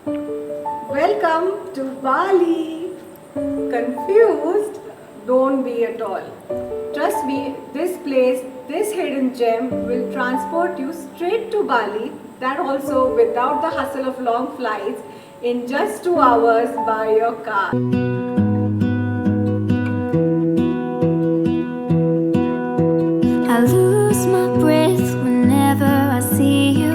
Welcome to Bali. Confused? Don't be at all. Trust me, this place, this hidden gem will transport you straight to Bali, that also without the hustle of long flights, in just 2 hours by your car. I lose my breath whenever I see you.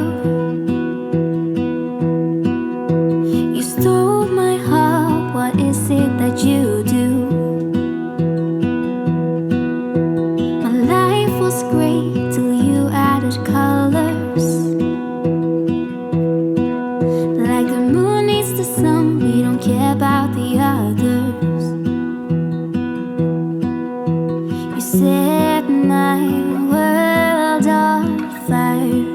You stole my heart, what is it that you do? My life was great till you added colors. Like the moon needs the sun, we don't care about the others. You set my world on fire.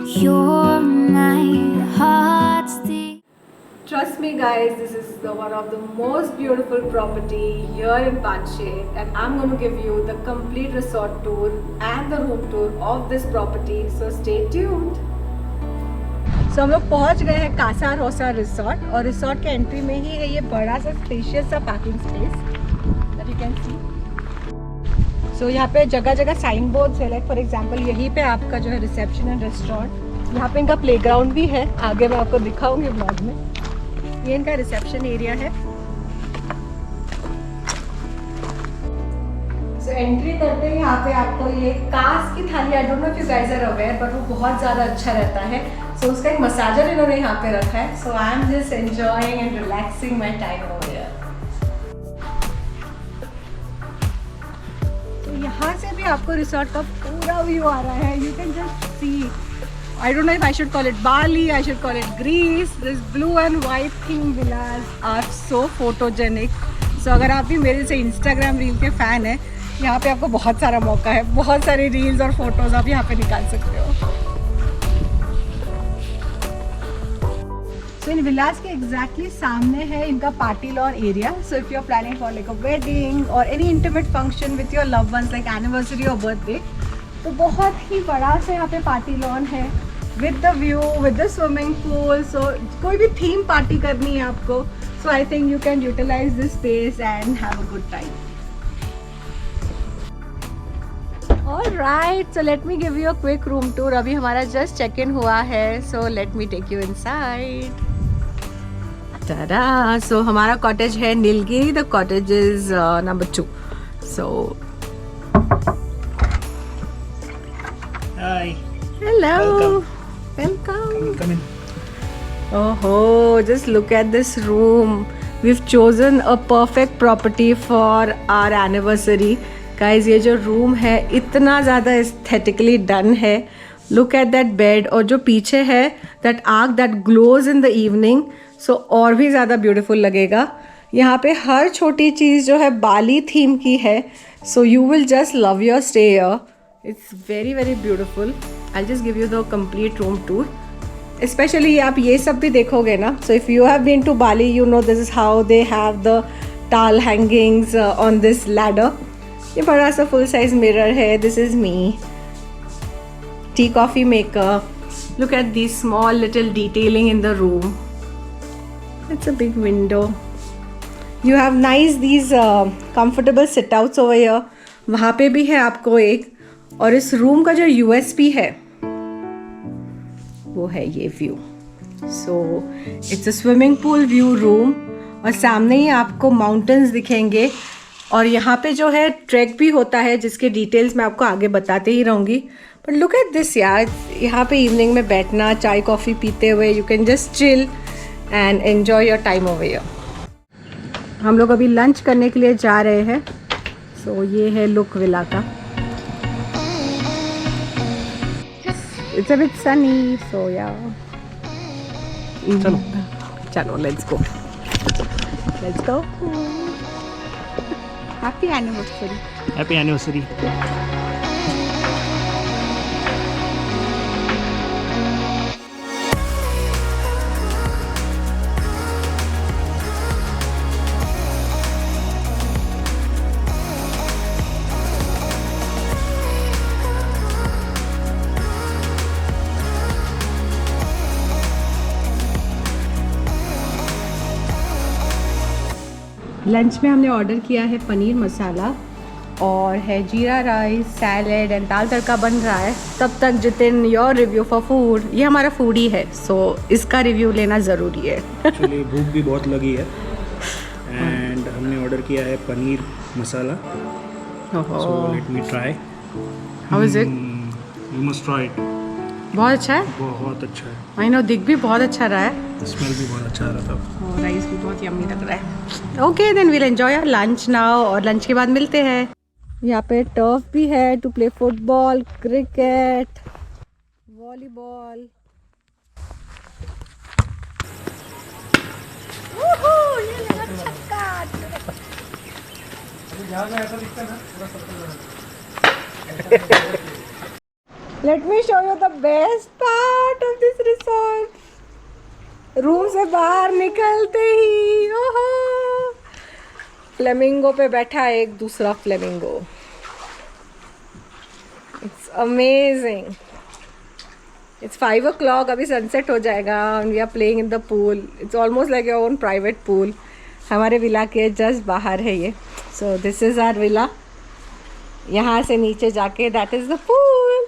You're my heart's desire. Trust me guys, this is one of the most beautiful property here in Panchshek, and I'm going to give you the complete resort tour and the room tour of this property, so stay tuned. So हम लोग पहुंच गए हैं Casa Rosa resort, और resort के entry में ही है ये बड़ा सा स्पेशियस सा parking space that you can see. So यहाँ पे जगह जगह साइन बोर्ड्स है, लाइक फॉर एग्जांपल यहीं पे आपका जो है रिसेप्शन एंड रेस्टोरेंट. यहाँ पे इनका प्लेग्राउंड भी है, आगे मैं आपको दिखाऊंगी ब्लॉग में. ये इनका रिसेप्शन एरिया है. सो एंट्री करते ही यहाँ पे आपको ये कांच की थाली, I don't know if you guys are aware, but वो बहुत ज़्यादा अच्छा रहता है. सो उसका एक मसाजर इन्होंने यहाँ पे रखा है. So I am just enjoying and relaxing my time over here. तो यहाँ से भी आपको रिसोर्ट का पूरा व्यू आ रहा है. You can just see. I don't know if I should call it Bali, I should call it Greece. This blue and white theme villas are so photogenic. So अगर आप भी मेरे से Instagram रील के fan हैं, यहाँ पे आपको बहुत सारा मौका है, बहुत सारी रील्स और फोटोज़ आप यहाँ पे निकाल सकते हो. So इन विलास के एग्जैक्टली सामने है इनका party lawn area. So if you are planning for like a wedding और any intimate function with your loved ones like anniversary और बर्थडे, तो बहुत ही बड़ा सा यहाँ पे पार्टी लॉन है with the view, with the swimming pool. So कोई भी थीम पार्टी करनी है आपको, so I think you can utilise this space and have a good time. Alright, so let me give you a quick room tour. अभी हमारा just check in हुआ है, so let me take you inside. Ta-da! So हमारा cottage है Nilgiri. The cottage is number 2. So Hi. hello, welcome. Come in. Oh, just look at this room. We've chosen a perfect property for our anniversary. Guys, ये जो room है इतना ज़्यादा aesthetically done है. Look at that bed, और जो पीछे है that arc that glows in the evening, so और भी ज़्यादा beautiful लगेगा. यहाँ पे हर छोटी चीज़ जो है बाली थीम की है. So you will just love your stay here. It's very very beautiful. I'll just give you the complete room tour. Especially आप ये सब भी देखोगे ना. So if you have been to Bali, you know this is how they have the towel hangings on this ladder. ये बड़ा सा full size mirror है. This is me. Tea coffee maker. Look at these small little detailing in the room. It's a big window. You have nice these comfortable sit outs over here. वहाँ पे भी है आपको एक. और इस room का जो यूएसपी है वो है ये view. So it's a swimming pool view room, और सामने ही आपको माउंटेन्स दिखेंगे. और यहाँ पे जो है ट्रैक भी होता है, जिसके डिटेल्स मैं आपको आगे बताते ही रहूँगी. बट लुक एट दिस यार, यहाँ पे इवनिंग में बैठना, चाय कॉफ़ी पीते हुए, you can just chill and enjoy your time over here. हम लोग अभी लंच करने के लिए जा रहे हैं. सो ये है लुक विला का. It's a bit sunny, so yeah. Chalo, let's go. Let's go. Happy anniversary. Happy anniversary. Lunch में हमने ऑर्डर किया है पनीर मसाला और है जीरा राइस, सैलेड एंड दाल तड़का बन रहा है। तब तक Jitin, your review for food. ये हमारा फूड ही है, सो इसका रिव्यू लेना ज़रूरी है। एक्चुअली भूख भी बहुत लगी है एंड हमने ऑर्डर किया है paneer masala. So let me try. How is it? You must try it. बहुत अच्छा है। बहुत अच्छा है। आई नो, दिख भी बहुत अच्छा रहा है। स्मेल भी बहुत अच्छा आ रहा था। राइस भी बहुत यम्मी लग रहा है। Okay then we'll enjoy our lunch now, और लंच के बाद मिलते हैं। यहाँ पे टर्फ भी है to play football, cricket, volleyball. ये लगा छक्का। Let me show you the best part of this resort. Room से बाहर निकलते ही ओहो, फ्लेमिंगो पे बैठा है एक दूसरा flamingo. It's amazing. It's 5 o'clock, अभी सनसेट हो जाएगा। We are playing in the pool. It's almost like your own private pool. हमारे विला के जस्ट बाहर है ये। So this is our villa. यहाँ से नीचे जाके that is the pool.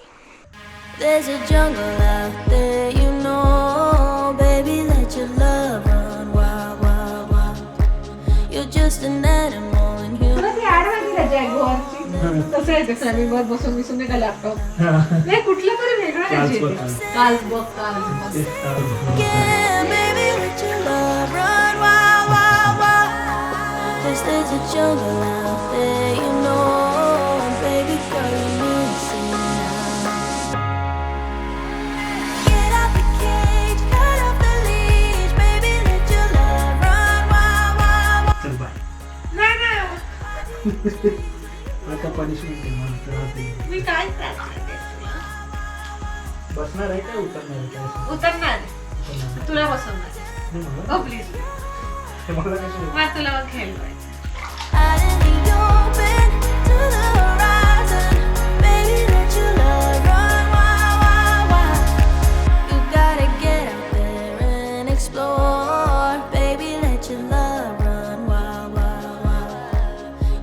There's a jungle out there, you know, baby, let your love run wild, wild, wild. You're just an animal and human. तुला ती add माहिती त्याच्या गोवाची? कसं आहे ते फ्लेमिंगोवर बसून विसून का लॅपटॉप? नाही, कुठलं तरी वेगळं त्याची. Calls. Yeah, baby, let your love run wild, wild, wild. There's a jungle out there, you know, baby, girl, you missing out. Get out the cage, cut off the leash, baby, let your love run wild, wild, wild. चल bye. आता punishment आहे मला. मी काय करणार? बसणार आहे काय उतरणार आहे काय? उतरणार. तुला बसवणार. ओ प्लीज. मला कशी मला तुला खेळवायचं. Out in the open to the horizon, baby, let your love run wild, wild, wild. You gotta get out there and explore, baby, let your love run wild, wild, wild.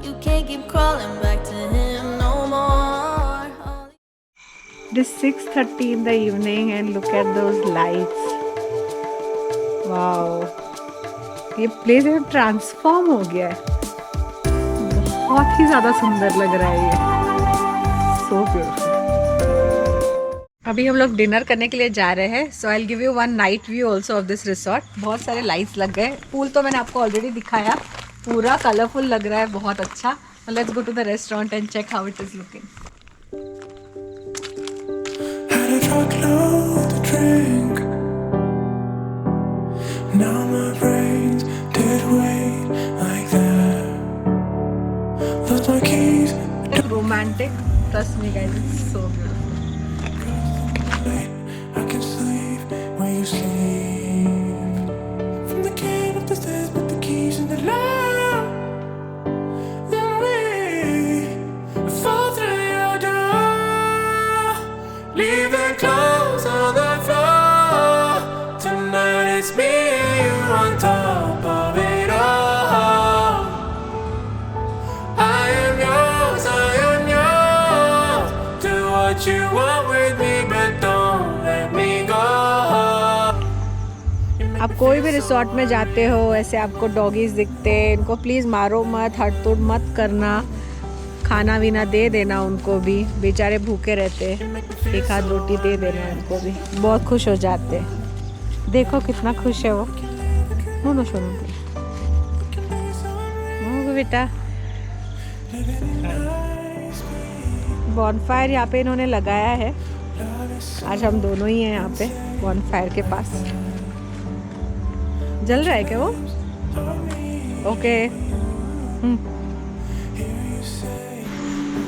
You can't keep crawling back to him no more. It is 6:30 in the evening and look at those lights. Wow, ये place transform हो गया है। बहुत ही ज़्यादा सुंदर लग रहा है ये। So beautiful. अभी हम लोग डिनर करने के लिए जा रहे हैं। So I will give you one night view also of this resort. बहुत सारे लाइट्स लग गए। पूल तो मैंने आपको ऑलरेडी दिखाया, पूरा कलरफुल लग रहा है, बहुत अच्छा। Let's go to the restaurant and check how it is looking. Had a truckload to drink. Now my brain's dead weight like that. Lost my keys. Romantic, trust me guys, it's so beautiful. I can sleep where you sleep. From the can of the stairs, put the keys in the lock. Then we fall through your door. Leave the clothes on the floor. Tonight it's me and you on top of it all. I am yours, I am yours. Do what you want with me, but don't let me go. आप कोई भी resort में जाते हो, ऐसे आपको doggies दिखते हैं, इनको प्लीज़ मारो मत, हड़तोड़ मत करना, खाना वीना दे देना उनको भी, बेचारे भूखे रहते, एक आध रोटी दे देना उनको भी, बहुत खुश हो जाते हैं। देखो कितना खुश है वो। नो सुनो बेटा। बॉनफायर यहाँ पे इन्होंने लगाया है। आज हम दोनों ही हैं यहाँ पे बॉनफायर के पास। जल रहा है क्या वो? ओके।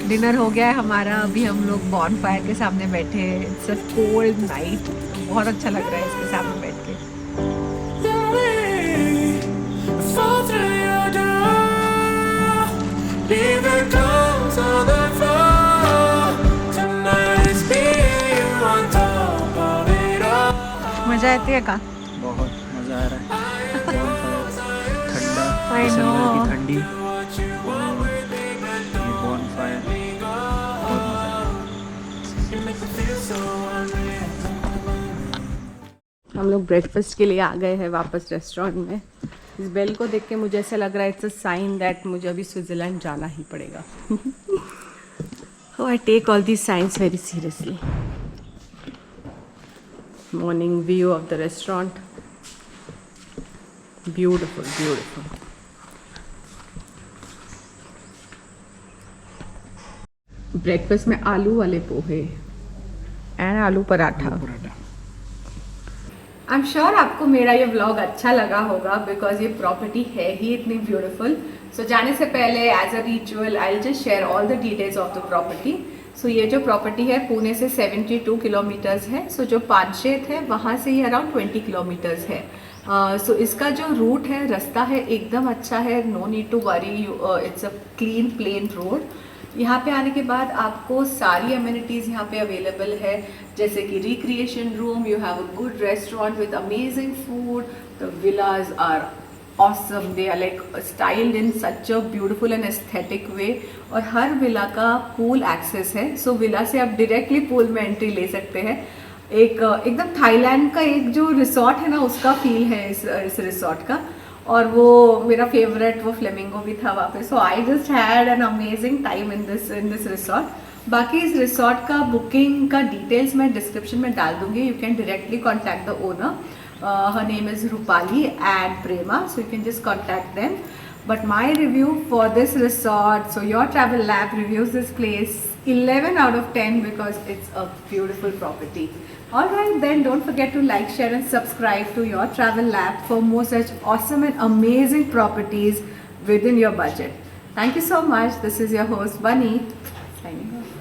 डिनर हो गया है हमारा। अभी हम लोग बॉनफायर के सामने बैठे हैं। It's a cold night. बहुत अच्छा लग रहा है इसके सामने बैठ के। Fall through your door. Leave the clothes on the floor. Tonight it's me and you on top of it all. मजा आती है का? बहुत मज़ा आ रहा है। ठंडा दिसंबर की ठंडी, ये bonfire, बहुत मजा आया। हम लोग ब्रेकफास्ट के लिए आ गए हैं वापस रेस्टोरेंट में। इस बेल को देख के मुझे ऐसा लग रहा है इट्स अ साइन दैट मुझे अभी स्विट्ज़रलैंड जाना ही पड़ेगा। I take all these science very seriously. Morning view of the restaurant, beautiful beautiful. Breakfast में आलू वाले पोहे एंड आलू पराठा। आई एम श्योर आपको मेरा ये व्लॉग अच्छा लगा होगा बिकॉज ये प्रॉपर्टी है ही इतनी ब्यूटीफुल। सो जाने से पहले as a ritual I will just share all the details of the property. So ये जो प्रॉपर्टी है पुणे से 72 किलोमीटर्स है। सो जो पानशेत है वहाँ से ये अराउंड 20 किलोमीटर्स है। सो इसका जो रूट है, रास्ता है, एकदम अच्छा है। No need to worry, it's a clean plain road. यहाँ पे आने के बाद आपको सारी अमेनिटीज़ यहाँ पे अवेलेबल है, जैसे कि recreation room, you have a good restaurant with amazing food, the villas are awesome, they are like styled in such a beautiful and aesthetic way. और हर विला का पूल एक्सेस है। सो विला से आप directly pool में entry ले सकते हैं। एकदम थाईलैंड का एक जो रिसोर्ट है ना, उसका फील है इस रिसोर्ट का। और वो मेरा फेवरेट वो फ्लेमिंगो भी था वहाँ पे। So I just had an amazing time in this resort. बाकी इस रिसोर्ट का बुकिंग का डिटेल्स मैं डिस्क्रिप्शन में डाल दूंगी। You can directly contact the owner, her name is Rupali and Prema, so you can just contact them. But my review for this resort, so Your Travel Lab reviews this place 11 out of 10 because it's a beautiful property. Alright, then don't forget to like, share and subscribe to Your Travel Lab for more such awesome and amazing properties within your budget. Thank you so much. This is your host Bunny signing off.